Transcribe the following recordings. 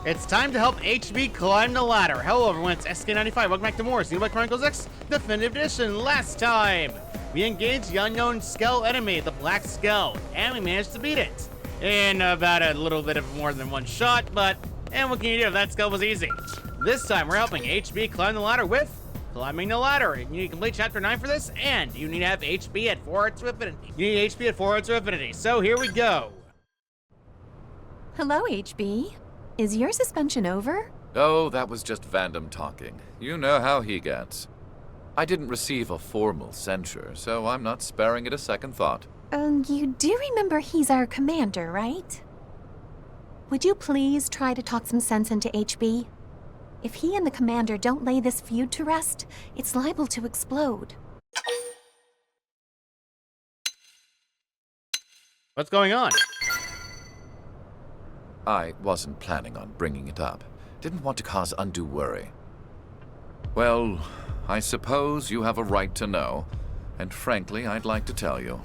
It's time to help HB climb the ladder. Hello everyone, it's SK95. Welcome back to more Xenoblade Chronicles X Definitive Edition. Last time, we engaged the unknown Skell enemy, the Black Skell, and we managed to beat it in about a little bit of more than one shot, and what can you do? That Skell was easy. This time, we're helping HB climb the ladder with climbing the ladder. You need to complete Chapter 9 for this, and you need to have HP at 4 hearts of affinity. You need HP at 4 hearts of affinity, so here we go. Hello, HB. Is your suspension over? Oh, that was just Vandham talking. You know how he gets. I didn't receive a formal censure, so I'm not sparing it a second thought. You do remember he's our commander, right? Would you please try to talk some sense into HB? If he and the commander don't lay this feud to rest, it's liable to explode. What's going on? I wasn't planning on bringing it up. Didn't want to cause undue worry. Well, I suppose you have a right to know, and frankly, I'd like to tell you.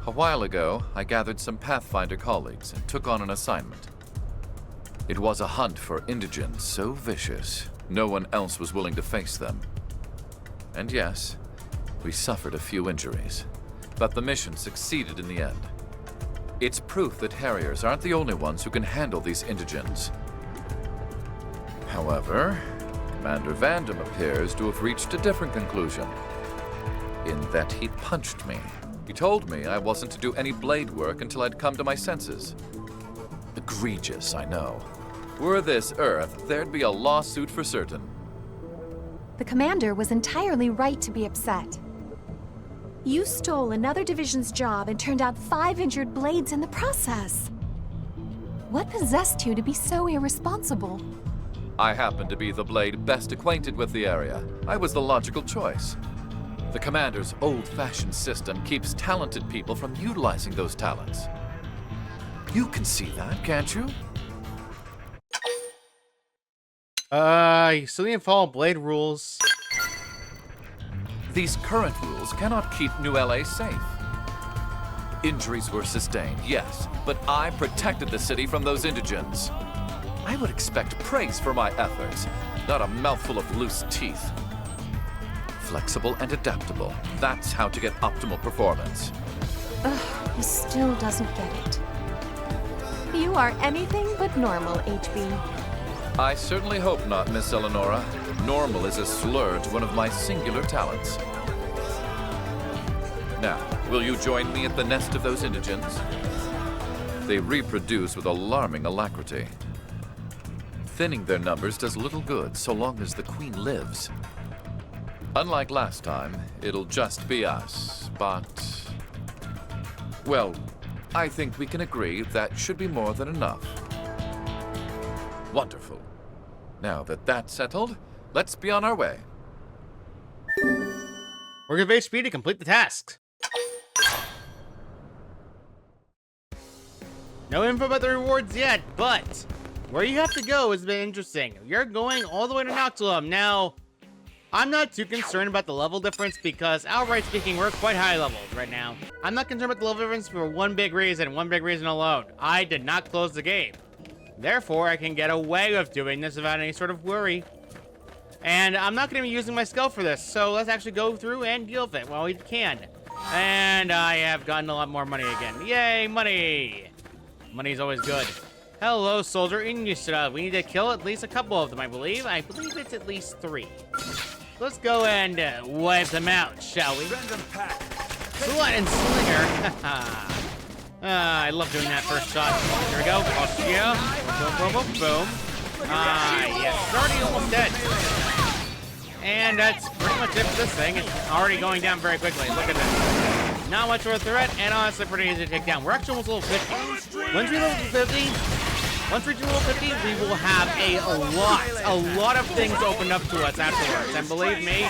A while ago, I gathered some Pathfinder colleagues and took on an assignment. It was a hunt for indigens so vicious, no one else was willing to face them. And yes, we suffered a few injuries, but the mission succeeded in the end. It's proof that Harriers aren't the only ones who can handle these indigens. However, Commander Vandham appears to have reached a different conclusion, in that he punched me. He told me I wasn't to do any blade work until I'd come to my senses. Egregious, I know. Were this Earth, there'd be a lawsuit for certain. The commander was entirely right to be upset. You stole another division's job and turned out 5 injured blades in the process. What possessed you to be so irresponsible? I happen to be the blade best acquainted with the area. I was the logical choice. The commander's old-fashioned system keeps talented people from utilizing those talents. You can see that, can't you? You still need to follow blade rules. These current rules cannot keep New LA safe. Injuries were sustained, yes, but I protected the city from those indigens. I would expect praise for my efforts, not a mouthful of loose teeth. Flexible and adaptable, that's how to get optimal performance. He still doesn't get it. You are anything but normal, HB. I certainly hope not, Miss Eleonora. Normal is a slur to one of my singular talents. Now, will you join me at the nest of those indigens? They reproduce with alarming alacrity. Thinning their numbers does little good so long as the queen lives. Unlike last time, it'll just be us, but... well, I think we can agree that should be more than enough. Wonderful. Now that that's settled, let's be on our way. We're gonna HP to complete the task. No info about the rewards yet, but where you have to go has been interesting. You're going all the way to Noctilum. Now, I'm not too concerned about the level difference because, outright speaking, we're quite high levels right now. I'm not concerned about the level difference for one big reason alone. I did not close the game. Therefore, I can get away with doing this without any sort of worry. And I'm not going to be using my skill for this, so let's actually go through and deal with it while we can. And I have gotten a lot more money again. Yay, money! Money's always good. Hello, soldier. We need to kill at least a couple of them, I believe. I believe it's at least 3. Let's go and wipe them out, shall we? Slut and Slinger. I love doing that first shot. Here we go. Austria. Boom, boom, boom, boom. Yes. It's already almost dead. And that's pretty much it for this thing. It's already going down very quickly. Look at this. Not much of a threat, and honestly pretty easy to take down. We're actually almost level 50. Once we level 50, once we reach level 50, we will have a lot of things opened up to us afterwards. And believe me,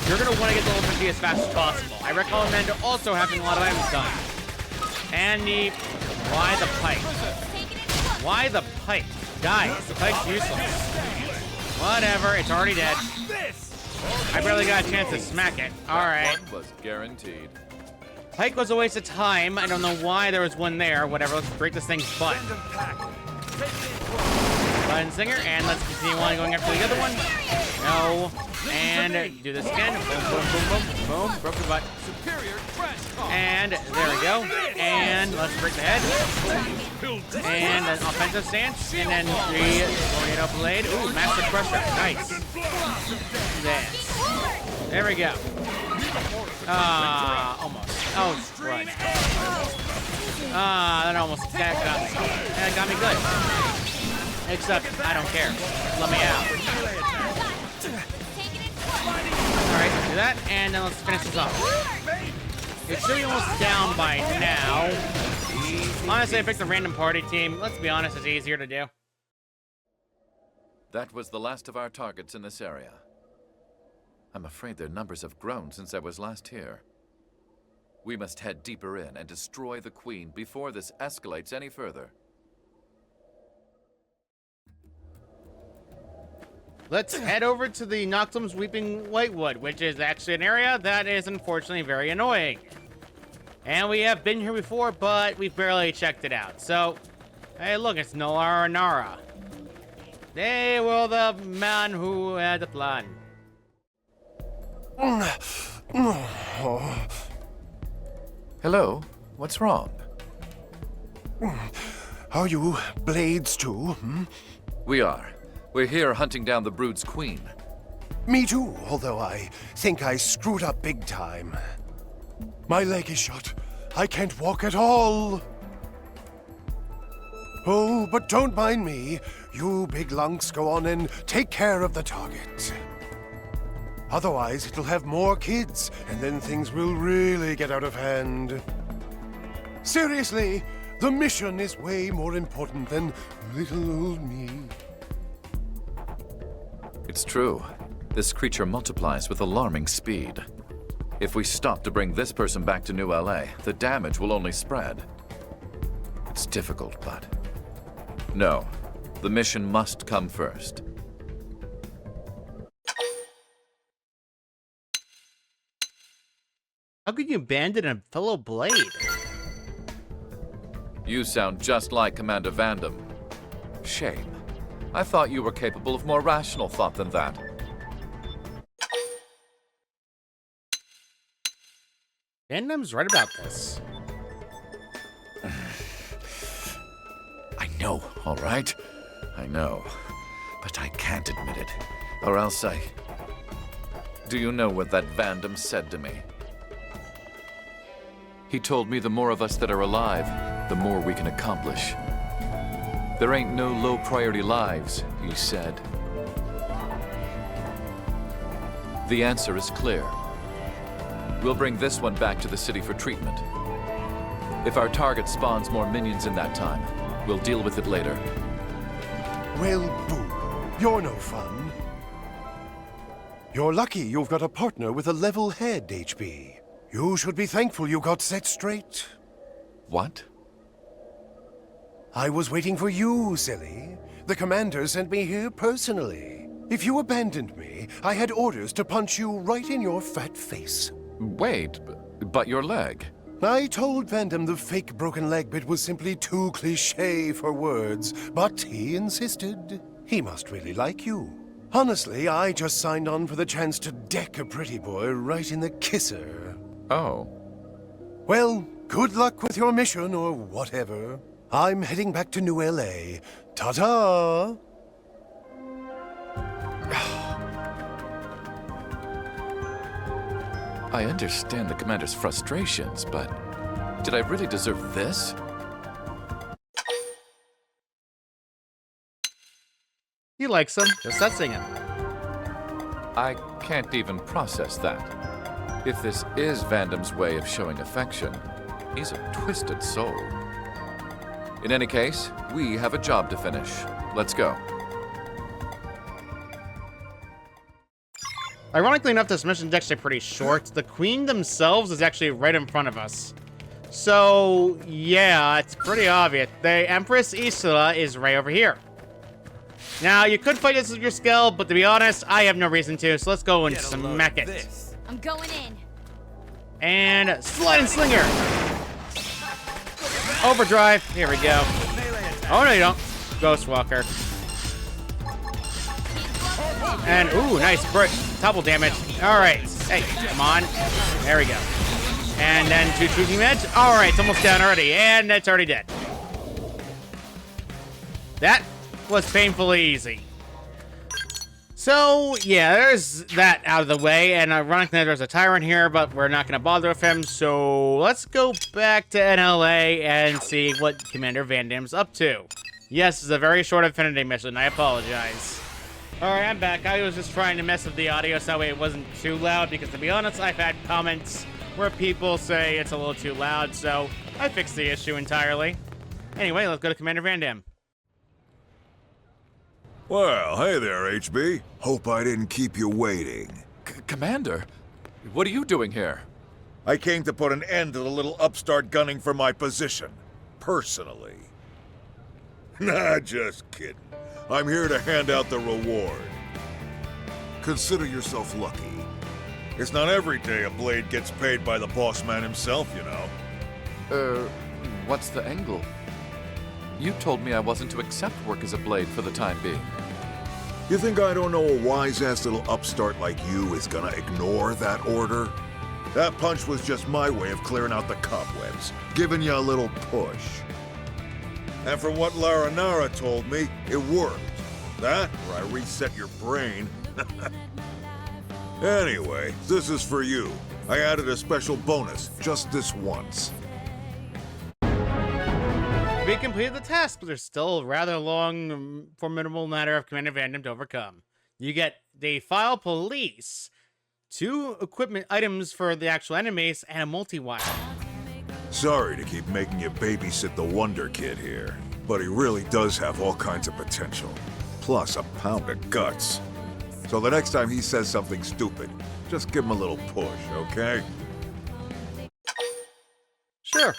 you're going to want to get to level 50 as fast as possible. I recommend also having a lot of items done. And why the pipe? Why the pipe? Guys, the pipe's useless. Whatever, it's already dead. I barely got a chance to smack it. Alright. One was guaranteed. Pike was a waste of time. I don't know why there was one there. Whatever, let's break this thing's butt. Button Singer, and let's continue on going after the other one. No. And do this again. Boom, boom, boom, boom, boom. Broke the butt. And there we go. And let's break the head. And an offensive stance. And then 3 tornado blade. Ooh, master crusher. Nice. There we go. Almost. Oh, right. That almost got me. That got me good. Except, I don't care. Let me out. Alright, do that, and then let's finish this off. It should be almost down by now. Honestly, I picked a random party team. Let's be honest, it's easier to do. That was the last of our targets in this area. I'm afraid their numbers have grown since I was last here. We must head deeper in and destroy the Queen before this escalates any further. Let's head over to the Noctum's Weeping Whitewood, which is actually an area that is unfortunately very annoying. And we have been here before, but we've barely checked it out. So, hey, look, it's Nolara Nara. They were the man who had the plan. Hello? What's wrong? Are you Blades too? We are. We're here hunting down the Brood's Queen. Me too, although I think I screwed up big time. My leg is shot. I can't walk at all. Oh, but don't mind me. You big lunks go on and take care of the target. Otherwise, it'll have more kids, and then things will really get out of hand. Seriously, the mission is way more important than little old me. It's true. This creature multiplies with alarming speed. If we stop to bring this person back to New LA, the damage will only spread. It's difficult, but... No. The mission must come first. How could you abandon a fellow Blade? You sound just like Commander Vandham. Shame. I thought you were capable of more rational thought than that. Vandham's right about this. I know, all right? I know. But I can't admit it. Or else I... Do you know what that Vandham said to me? He told me the more of us that are alive, the more we can accomplish. There ain't no low-priority lives, he said. The answer is clear. We'll bring this one back to the city for treatment. If our target spawns more minions in that time, we'll deal with it later. Well, boo. You're no fun. You're lucky you've got a partner with a level head, HB. You should be thankful you got set straight. What? I was waiting for you, silly. The commander sent me here personally. If you abandoned me, I had orders to punch you right in your fat face. Wait, but your leg? I told Vandham the fake broken leg bit was simply too cliché for words, but he insisted. He must really like you. Honestly, I just signed on for the chance to deck a pretty boy right in the kisser. Oh. Well, good luck with your mission or whatever. I'm heading back to New LA. Ta-ta! I understand the commander's frustrations, but did I really deserve this? He likes him. Just sensing him. I can't even process that. If this is Vandham's way of showing affection, he's a twisted soul. In any case, we have a job to finish. Let's go. Ironically enough, this mission's actually pretty short. The Queen themselves is actually right in front of us. So, yeah, it's pretty obvious. The Empress Isla is right over here. Now, you could fight this with your skill, but to be honest, I have no reason to, so let's go and smack it. I'm going in. And slide and slinger. Overdrive. Here we go. Oh, no, you don't. Ghost Walker. And, ooh, nice double damage. All right. Hey, come on. There we go. And then 2 Truthing Edge. All right, it's almost down already. And it's already dead. That was painfully easy. So, yeah, there's that out of the way. And ironically, there's a Tyrant here, but we're not going to bother with him. So, let's go back to NLA and see what Commander Vandham's up to. Yes, it's a very short Affinity mission. I apologize. Alright, I'm back. I was just trying to mess with the audio so that way it wasn't too loud, because to be honest, I've had comments where people say it's a little too loud, so I fixed the issue entirely. Anyway, let's go to Commander Vandham. Well, hey there, HB. Hope I didn't keep you waiting. Commander, what are you doing here? I came to put an end to the little upstart gunning for my position. Personally. Nah, just kidding. I'm here to hand out the reward. Consider yourself lucky. It's not every day a blade gets paid by the boss man himself, you know. What's the angle? You told me I wasn't to accept work as a blade for the time being. You think I don't know a wise-ass little upstart like you is gonna ignore that order? That punch was just my way of clearing out the cobwebs, giving you a little push. And from what Lara Nara told me, it worked. That, or I reset your brain. Anyway, this is for you. I added a special bonus, just this once. We completed the task, but there's still a rather long, formidable matter of Commander Vandham to overcome. You get the File Police, 2 equipment items for the actual enemies, and a multi-wire. Sorry to keep making you babysit the Wonder Kid here, but he really does have all kinds of potential. Plus a pound of guts. So the next time he says something stupid, just give him a little push, okay? Sure.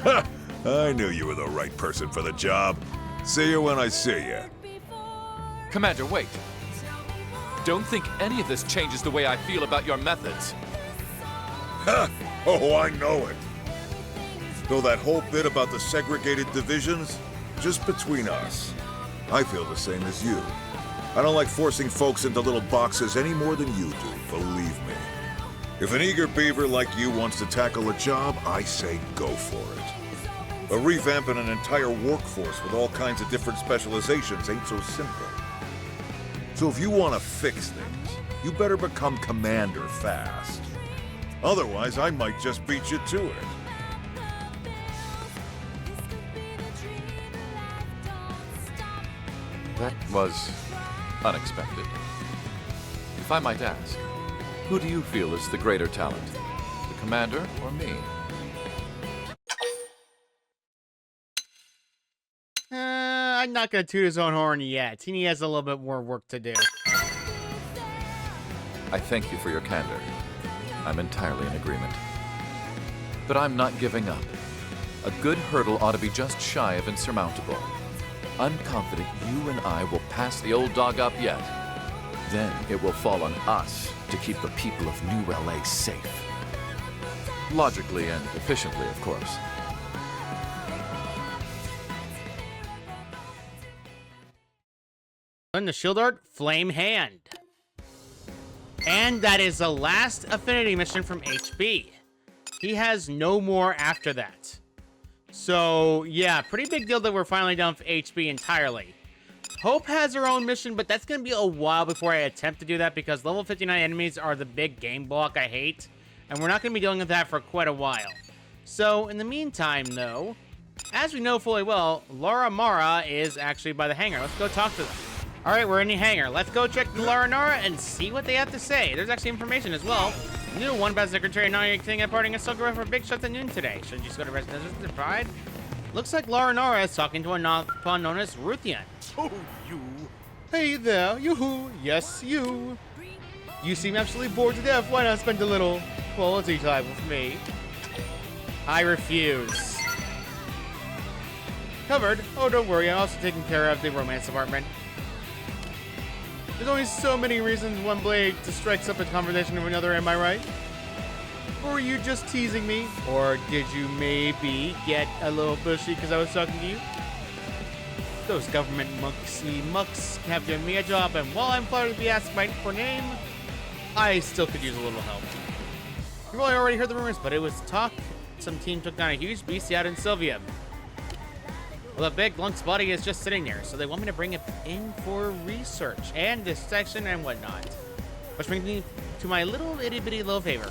Ha! I knew you were the right person for the job. See you when I see you. Commander, wait. Don't think any of this changes the way I feel about your methods. Ha! Oh, I know it. Though that whole bit about the segregated divisions, just between us, I feel the same as you. I don't like forcing folks into little boxes any more than you do, believe me. If an eager beaver like you wants to tackle a job, I say go for it. But revamping an entire workforce with all kinds of different specializations ain't so simple. So if you want to fix things, you better become commander fast. Otherwise, I might just beat you to it. That was unexpected. If I might ask, who do you feel is the greater talent? The commander or me? I'm not going to toot his own horn yet. He has a little bit more work to do. I thank you for your candor. I'm entirely in agreement. But I'm not giving up. A good hurdle ought to be just shy of insurmountable. I'm confident you and I will pass the old dog up yet. Then it will fall on us to keep the people of New LA safe. Logically and efficiently, of course. And the Shield Art, Flame Hand. And that is the last Affinity mission from HB. He has no more after that. So, yeah, pretty big deal that we're finally done with HB entirely. Hope has her own mission, but that's going to be a while before I attempt to do that because level 59 enemies are the big game block I hate. And we're not going to be dealing with that for quite a while. So, in the meantime, though, as we know fully well, Laura Mara is actually by the hangar. Let's go talk to them. Alright, we're in the hangar. Let's go check the Laura Nara and see what they have to say. There's actually information as well. New one by Secretary Nari thing at parting a Silver for big shots at noon today. Should just go to Residence to Pride. Looks like Laura Nara is talking to a non-pawn known as Ruthian. Oh, you. Hey there, yoo-hoo. Yes, you. You seem absolutely bored to death. Why not spend a little quality time with me? I refuse. Covered? Oh, don't worry. I'm also taking care of the romance department. There's only so many reasons one blade to strike up a conversation with another, am I right? Or were you just teasing me? Or did you maybe get a little bushy because I was talking to you? Those government mucks have given me a job, and while I'm flattered to be asked for name, I still could use a little help. You probably already heard the rumors, but it was talk some team took down a huge beast out in Sylvia. Well, the big lunk's body is just sitting there, so they want me to bring it in for research and dissection and whatnot. Which brings me to my little itty-bitty little favor.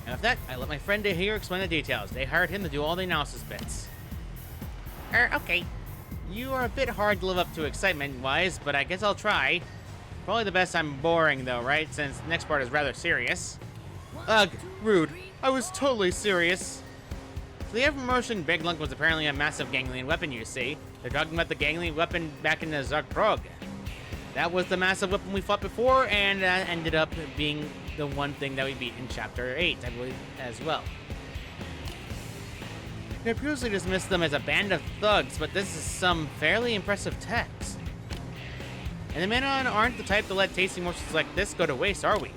And with that, I let my friend here explain the details. They hired him to do all the analysis bits. Okay. You are a bit hard to live up to excitement-wise, but I guess I'll try. Probably the best I'm boring, though, right? Since the next part is rather serious. Ugh, rude. I was totally serious. So the information Big Lunk was apparently a massive ganglion weapon, you see. They're talking about the ganglion weapon back in the Zugprog. That was the massive weapon we fought before, and ended up being the one thing that we beat in Chapter 8, I believe, as well. They previously dismissed them as a band of thugs, but this is some fairly impressive text. And the men aren't the type to let tasty morsels like this go to waste, are we?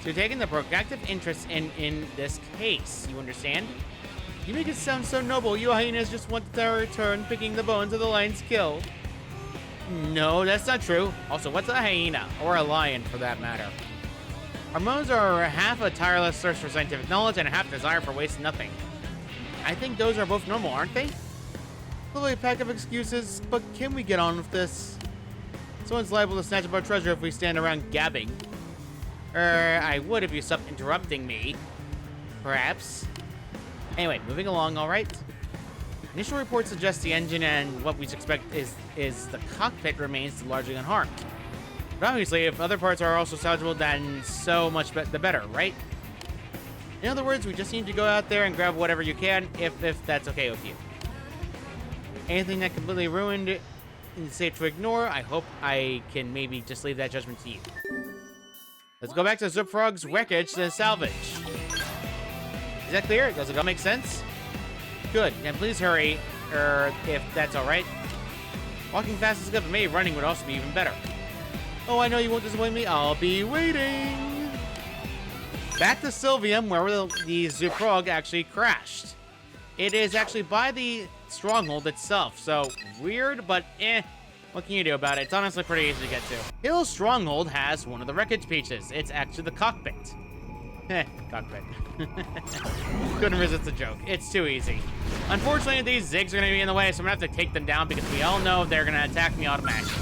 So you're taking the proactive interest in this case, you understand? You make it sound so noble. You hyenas just want their turn picking the bones of the lion's kill. No, that's not true. Also, what's a hyena? Or a lion, for that matter? Our modes are half a tireless search for scientific knowledge and half desire for wasting nothing. I think those are both normal, aren't they? Lovely pack of excuses, but can we get on with this? Someone's liable to snatch up our treasure if we stand around gabbing. I would if you stopped interrupting me. Perhaps. Anyway, moving along, alright? Initial reports suggest the engine and what we expect is the cockpit remains largely unharmed. But obviously, if other parts are also salvageable, then so much the better, right? In other words, we just need to go out there and grab whatever you can, if that's okay with you. Anything that completely ruined is safe to ignore. I hope I can maybe just leave that judgment to you. Let's go back to Zupfrog's wreckage to salvage. Is that clear? Does it all make sense? Good, and please hurry, if that's alright. Walking fast is good, but maybe running would also be even better. Oh, I know you won't disappoint me. I'll be waiting. Back to Sylvium, where the Zupfrog actually crashed. It is actually by the stronghold itself, so weird, but what can you do about it? It's honestly pretty easy to get to. Hill's stronghold has one of the wreckage pieces. It's actually the cockpit. Cockpit. Couldn't resist the joke. It's too easy. Unfortunately, these zigs are going to be in the way, so I'm going to have to take them down because we all know they're going to attack me automatically.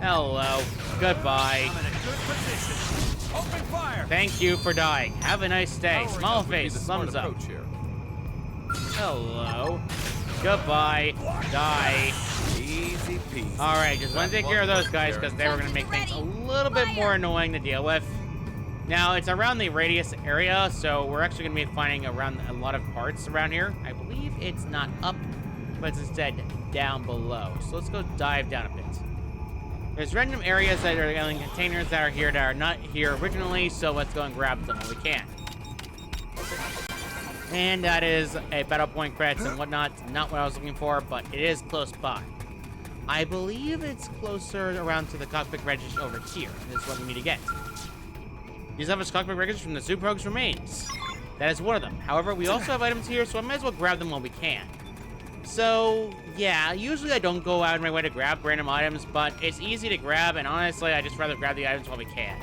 Hello. Goodbye. I'm in a good position. Open fire. Thank you for dying. Have a nice day. Small face. Thumbs up. Hello. Goodbye. Die. Easy peasy. Alright, just want to take care of those guys because they were going to make things a little bit more annoying to deal with. Now, it's around the radius area, so we're actually going to be finding around a lot of parts around here. I believe it's not up, but it's instead down below. So let's go dive down a bit. There's random areas that are alien containers that are here that are not here originally, so let's go and grab them when we can. And that is a battle point credits and whatnot. Not what I was looking for, but it is close by. I believe it's closer around to the cockpit register over here. This is what we need to get. Use salvage cockpit wreckage from the Zooprog's remains. That is one of them. However, we also have items here, so I might as well grab them while we can. So, yeah, usually I don't go out of my way to grab random items, but it's easy to grab, and honestly, I just rather grab the items while we can.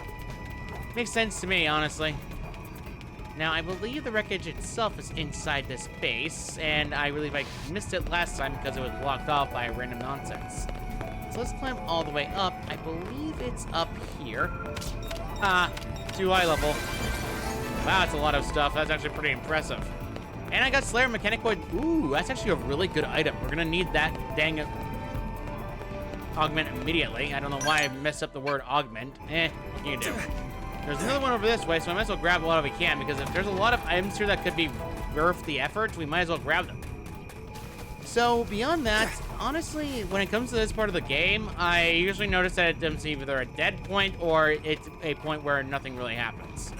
Makes sense to me, honestly. Now, I believe the wreckage itself is inside this base, and I believe I missed it last time because it was blocked off by random nonsense. So let's climb all the way up. I believe it's up here. Too high level. Wow, that's a lot of stuff. That's actually pretty impressive. And I got Slayer Mechanicoid. Ooh, that's actually a really good item. We're gonna need that dang augment immediately. I don't know why I messed up the word augment. What can you do? There's another one over this way, so I might as well grab a lot we can, because if there's a lot of items here that could be worth the effort, we might as well grab them. So, beyond that, honestly, when it comes to this part of the game, I usually notice that it's either a dead point or it's a point where nothing really happens.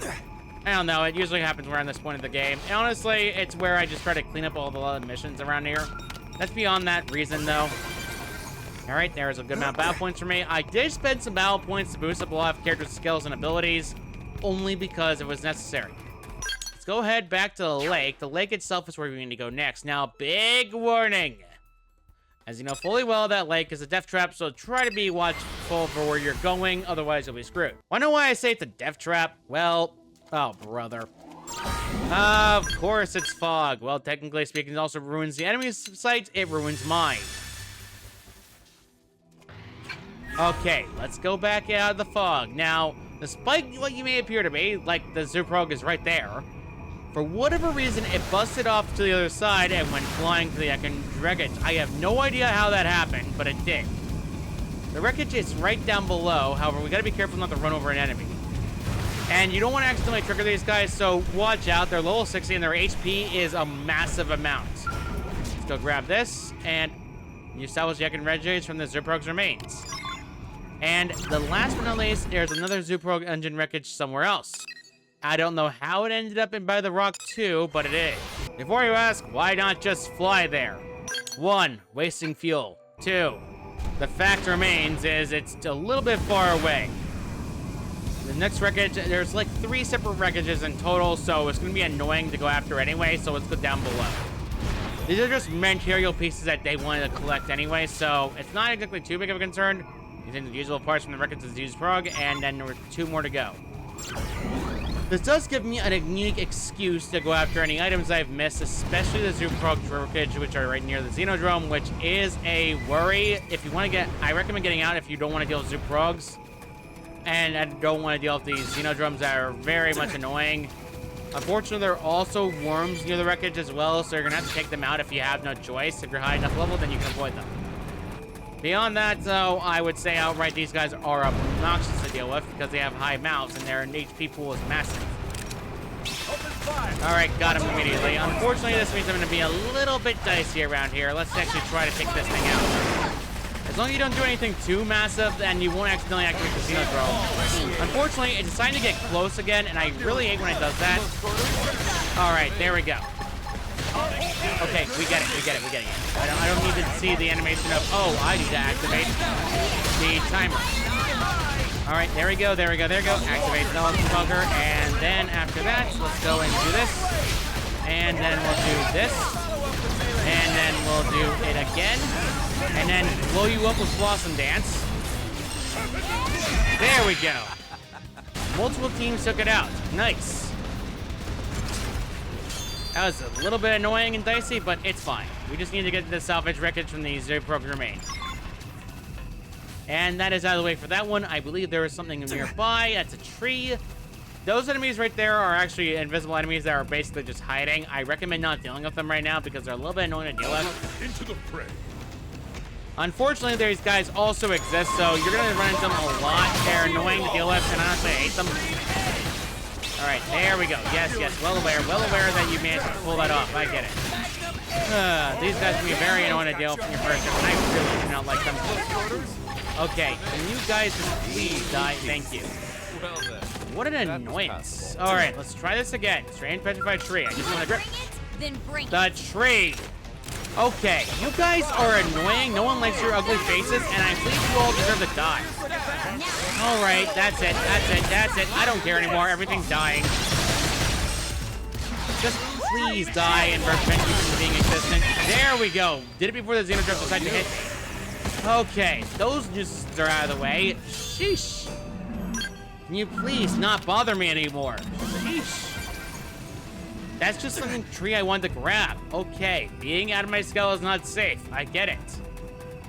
I don't know, it usually happens around this point of the game. And honestly, it's where I just try to clean up all the other missions around here. That's beyond that reason, though. Alright, there's a good amount of battle points for me. I did spend some battle points to boost up a lot of character skills and abilities, only because it was necessary. Let's go ahead back to the lake. The lake itself is where we need to go next. Now, big warning. As you know fully well, that lake is a death trap, so try to be watchful for where you're going, otherwise you'll be screwed. Wanna know why I say it's a death trap? Well, oh, brother. Of course it's fog. Well, technically speaking, it also ruins the enemy's sight. It ruins mine. Okay, let's go back out of the fog. Now, despite what you may appear to be, like the Zooprog is right there, for whatever reason, it busted off to the other side and went flying to the wreckage. I have no idea how that happened, but it did. The wreckage is right down below. However, we gotta be careful not to run over an enemy. And you don't want to accidentally trigger these guys, so watch out. They're level 60 and their HP is a massive amount. Let's go grab this, and you salvage the Ekin from the Zooprog's remains. And the last but not least, there's another Zooprog engine wreckage somewhere else. I don't know how it ended up in by the rock too, but it is. Before you ask, why not just fly there? 1, wasting fuel. 2, the fact remains is it's a little bit far away. The next wreckage, there's like 3 separate wreckages in total, so it's going to be annoying to go after anyway, so let's go down below. These are just material pieces that they wanted to collect anyway, so it's not exactly too big of a concern. Using the usual parts from the wreckage is used prog, and then there were 2 more to go. This does give me a unique excuse to go after any items I've missed, especially the Zooprog wreckage, which are right near the Xenodrome, which is a worry. If you want to get, I recommend getting out if you don't want to deal with Zooprogs. And I don't want to deal with these Xenodromes that are very much annoying. Unfortunately, there are also worms near the wreckage as well, so you're going to have to take them out if you have no choice. If you're high enough level, then you can avoid them. Beyond that, though, I would say outright these guys are obnoxious to deal with because they have high mounts and their HP pool is massive. Alright, got him immediately. Unfortunately, this means I'm going to be a little bit dicey around here. Let's actually try to take this thing out. As long as you don't do anything too massive, then you won't accidentally activate the Xenodrome. Unfortunately, it's deciding to get close again, and I really hate when it does that. Alright, there we go. Okay, we get it. I don't need to see the animation of, oh, I need to activate the timer. Alright, there we go. Activate the bunker, and then after that, let's go and do this. And then we'll do this. And then we'll do it again. And then blow you up with Blossom Dance. There we go. Multiple teams took it out. Nice. That was a little bit annoying and dicey, but it's fine. We just need to get the salvage wreckage from the Zooprog remain. And that is out of the way for that one. I believe there is something nearby. That's a tree. Those enemies right there are actually invisible enemies that are basically just hiding. I recommend not dealing with them right now because they're a little bit annoying to deal with. Into the fray. Unfortunately, these guys also exist, so you're going to run into them a lot. They're annoying to deal with, and honestly, I hate them. All right, there we go. Yes, well aware that you managed to pull that off. I get it. These guys can be very annoying to deal with in your first time. I really do not like them. Okay, can you guys just please die? Thank you. What an annoyance. All right, let's try this again. Strange petrified tree. I just want to grip the tree. Okay, you guys are annoying. No one likes your ugly faces, and I believe you all deserve to die. All right, that's it. I don't care anymore. Everything's dying. Just please die and prevent you from being existent. There we go. Did it before the Xenodrome decided to hit me. Okay, those nuisances are out of the way. Sheesh. Can you please not bother me anymore? Sheesh. That's just something tree I wanted to grab. Okay, being out of my skull is not safe. I get it.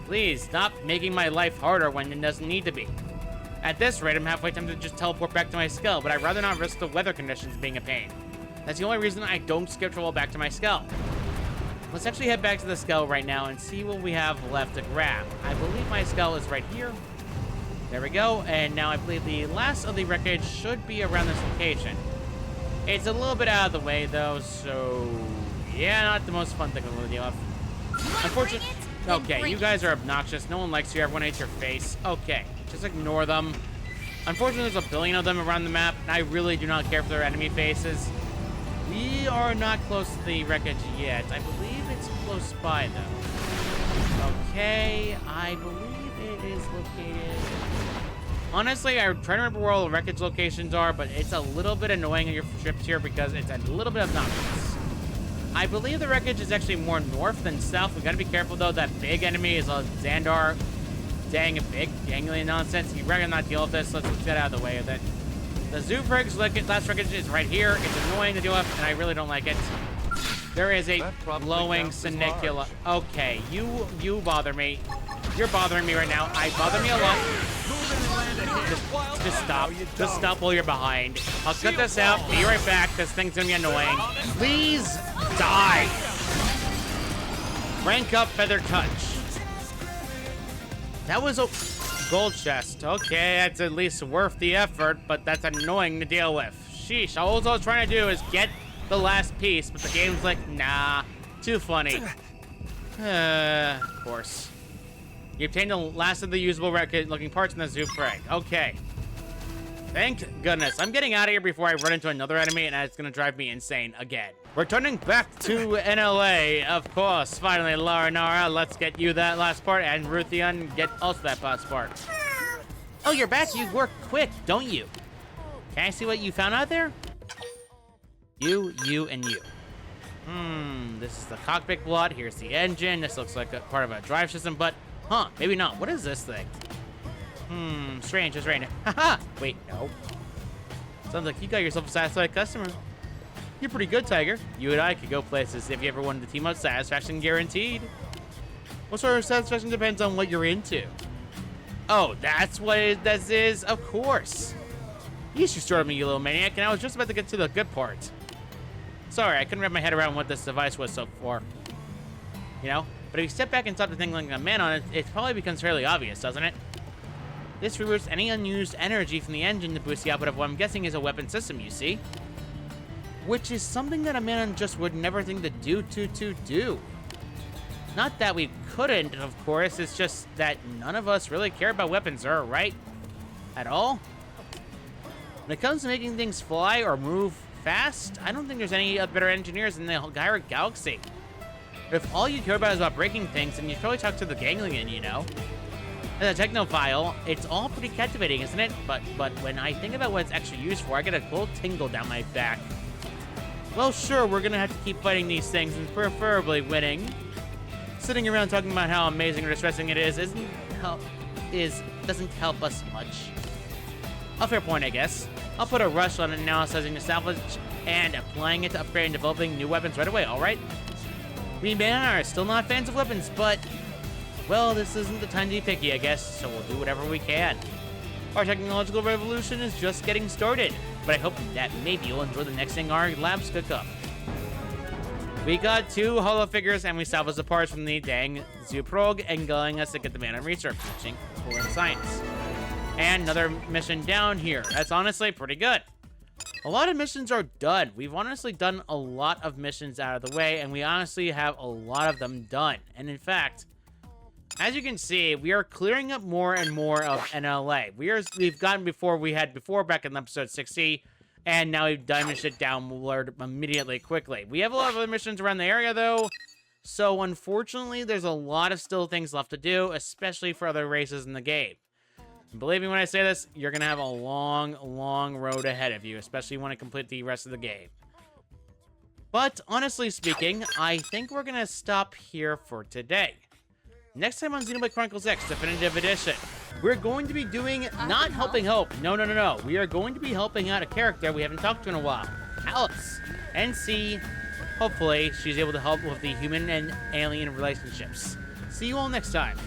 Please, stop making my life harder when it doesn't need to be. At this rate, I'm halfway tempted to just teleport back to my skull, but I'd rather not risk the weather conditions being a pain. That's the only reason I don't skip travel back to my skull. Let's actually head back to the skull right now and see what we have left to grab. I believe my skull is right here. There we go, and now I believe the last of the wreckage should be around this location. It's a little bit out of the way, though, so yeah, not the most fun thing to deal with. Unfortunately, okay, you guys are obnoxious. No one likes you. Everyone hates your face. Okay, just ignore them. Unfortunately, there's a billion of them around the map, and I really do not care for their enemy faces. We are not close to the wreckage yet. I believe it's close by, though. Okay, I believe it is located... Honestly, I'm trying to remember where all the wreckage locations are, but it's a little bit annoying on your trips here because it's a little bit obnoxious. I believe the wreckage is actually more north than south. We gotta be careful though. That big enemy is a Xandar. Dang, a big gangly nonsense. You'd rather not deal with this. Let's get out of the way of it. The Zoobrig's last wreckage is right here. It's annoying to deal with, and I really don't like it. There is a glowing Senicula. Okay, you bother me. You're bothering me right now. I bother me a lot. Just stop. Just stop while you're behind. I'll cut this out. Be right back. This thing's gonna be annoying. Please die. Rank up Feather Touch. That was a gold chest. Okay, that's at least worth the effort, but that's annoying to deal with. Sheesh. All I was trying to do is get the last piece, but the game's like, nah, too funny. Of course. You obtained the last of the usable looking parts in the Zooprig. Okay. Thank goodness. I'm getting out of here before I run into another enemy, and it's gonna drive me insane again. Returning back to NLA, of course. Finally, Larinara, let's get you that last part, and Ruthian, get also that last part. Oh, you're back. You work quick, don't you? Can I see what you found out there? You, and you. This is the cockpit blood. Here's the engine. This looks like a part of a drive system, but, huh, maybe not. What is this thing? Strange. It's raining. Haha! Wait, no. Sounds like you got yourself a satisfied customer. You're pretty good, Tiger. You and I could go places if you ever wanted to team up. Satisfaction guaranteed. What sort of satisfaction depends on what you're into. Oh, that's what this is? Of course. You startled me, you little maniac, and I was just about to get to the good part. Sorry, I couldn't wrap my head around what this device was so for. You know? But if you step back and stop to think like a man on it, it probably becomes fairly obvious, doesn't it? This reroutes any unused energy from the engine to boost the output of what I'm guessing is a weapon system, you see? Which is something that a man just would never think to do. Not that we couldn't, of course, it's just that none of us really care about weapons, right? At all? When it comes to making things fly or move fast, I don't think there's any better engineers in the entire galaxy. If all you care about is about breaking things, then you'd probably talk to the ganglion, you know? As a technophile, it's all pretty captivating, isn't it? But when I think about what it's actually used for, I get a cold tingle down my back. Well, sure, we're gonna have to keep fighting these things and preferably winning. Sitting around talking about how amazing or distressing it is doesn't help us much. A fair point, I guess. I'll put a rush on analyzing the salvage and applying it to upgrade and developing new weapons right away, alright? We men are still not fans of weapons, but, well, this isn't the time to be picky, I guess, so we'll do whatever we can. Our technological revolution is just getting started, but I hope that maybe you'll enjoy the next thing our labs cook up. We got 2 holo figures, and we salvaged the parts from the dang Zooprog, and going us to get the man on research, teaching cool in science. And another mission down here. That's honestly pretty good. A lot of missions are done. We've honestly done a lot of missions out of the way, and we honestly have a lot of them done. And in fact, as you can see, we are clearing up more and more of NLA. We've gotten before back in episode 60, and now we've damaged it downward immediately, quickly. We have a lot of other missions around the area, though, so unfortunately, there's a lot of still things left to do, especially for other races in the game. And believe me when I say this, you're gonna have a long, long road ahead of you, especially when you complete the rest of the game. But honestly speaking, I think we're gonna stop here for today. Next time on Xenoblade Chronicles X Definitive Edition, we're going to be doing not helping Hope. No. We are going to be helping out a character we haven't talked to in a while, Alice, and see, hopefully, she's able to help with the human and alien relationships. See you all next time.